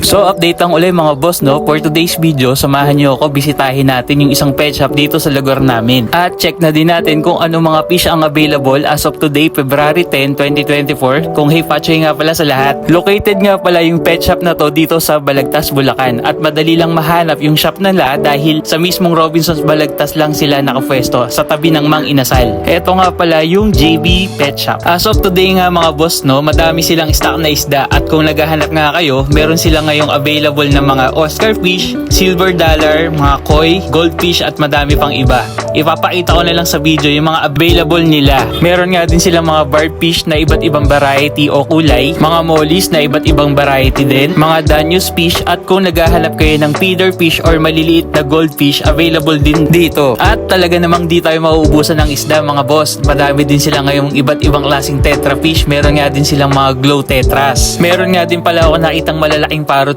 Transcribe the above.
So update lang ulit mga boss, no? For today's video, samahan nyo ako, bisitahin natin yung isang pet shop dito sa lugar namin. At check na din natin kung ano mga fish ang available as of today, February 10, 2024. Kung hey patchoy nga pala sa lahat. Located nga pala yung pet shop na to dito sa Balagtas, Bulacan. At madali lang mahanap yung shop nila dahil sa mismong Robinsons Balagtas lang sila nakapwesto sa tabi ng Mang Inasal. Eto nga pala yung JB Pet Shop. As of today nga mga boss, no, madami silang stock na isda at kung naghahanap nga kayo, meron sila ngayong available na mga Oscar fish, silver dollar, mga koi, goldfish at madami pang iba. Ipapakita ko na lang sa video yung mga available nila. Meron nga din silang mga barb fish na iba't ibang variety o kulay, mga mollies na iba't ibang variety din, mga Danius fish at kung naghahanap kayo ng feeder fish or maliliit na goldfish, available din dito. At talaga namang di tayo mauubusan ng isda mga boss. Madami din sila ngayong iba't ibang klaseng tetra fish. Meron nga din silang mga glow tetras. Meron nga din pala ako nakitang malalaking parrot